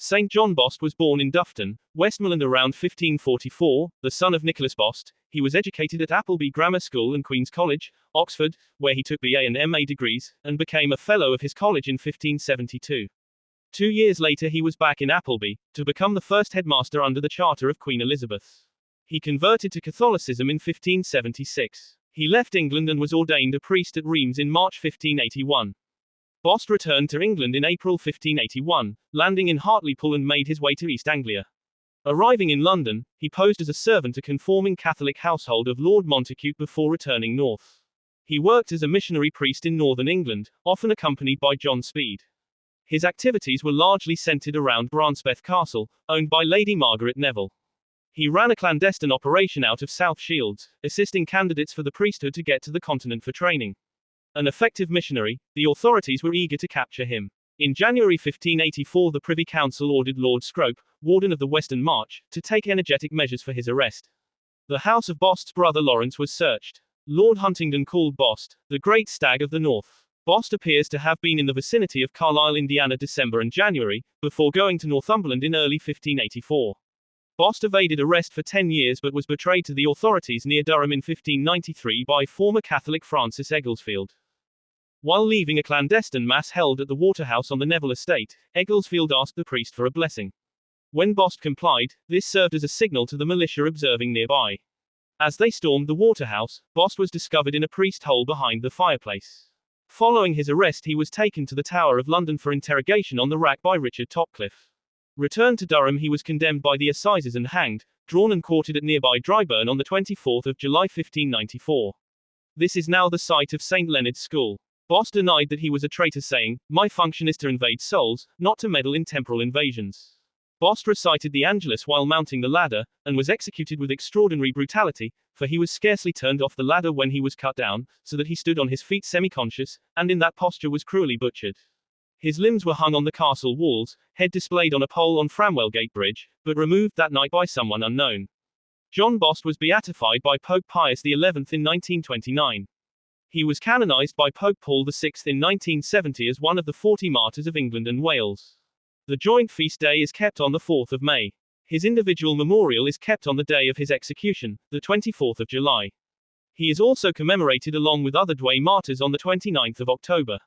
St. John Boste was born in Dufton, Westmoreland around 1544, the son of Nicholas Boste. He was educated at Appleby Grammar School and Queen's College, Oxford, where he took BA and MA degrees, and became a Fellow of his college in 1572. 2 years later he was back in Appleby, to become the first headmaster under the charter of Queen Elizabeth. He converted to Catholicism in 1576. He left England and was ordained a priest at Reims in March 1581. Boste returned to England in April 1581, landing in Hartlepool and made his way to East Anglia. Arriving in London, he posed as a servant to conforming Catholic household of Lord Montacute before returning north. He worked as a missionary priest in northern England, often accompanied by John Speed. His activities were largely centered around Brancepeth Castle, owned by Lady Margaret Neville. He ran a clandestine operation out of South Shields, assisting candidates for the priesthood to get to the continent for training. An effective missionary, the authorities were eager to capture him. In January 1584 the Privy Council ordered Lord Scrope, Warden of the Western March, to take energetic measures for his arrest. The house of Boste's brother Lawrence was searched. Lord Huntingdon called Boste the Great Stag of the North. Boste appears to have been in the vicinity of Carlisle, Indiana December and January, before going to Northumberland in early 1584. Boste evaded arrest for 10 years but was betrayed to the authorities near Durham in 1593 by former Catholic Francis Egglesfield. While leaving a clandestine mass held at the Waterhouse on the Neville estate, Egglesfield asked the priest for a blessing. When Boste complied, this served as a signal to the militia observing nearby. As they stormed the Waterhouse, Boste was discovered in a priest hole behind the fireplace. Following his arrest he was taken to the Tower of London for interrogation on the rack by Richard Topcliffe. Returned to Durham he was condemned by the assizes and hanged, drawn and quartered at nearby Dryburn on the 24th of July 1594. This is now the site of St. Leonard's School. Boste denied that he was a traitor, saying, "My function is to invade souls, not to meddle in temporal invasions." Boste recited the Angelus while mounting the ladder, and was executed with extraordinary brutality, for he was scarcely turned off the ladder when he was cut down, so that he stood on his feet semi-conscious, and in that posture was cruelly butchered. His limbs were hung on the castle walls, head displayed on a pole on Framwellgate Bridge, but removed that night by someone unknown. John Boste was beatified by Pope Pius XI in 1929. He was canonized by Pope Paul VI in 1970 as one of the 40 martyrs of England and Wales. The joint feast day is kept on the 4th of May. His individual memorial is kept on the day of his execution, the 24th of July. He is also commemorated along with other Douay martyrs on the 29th of October.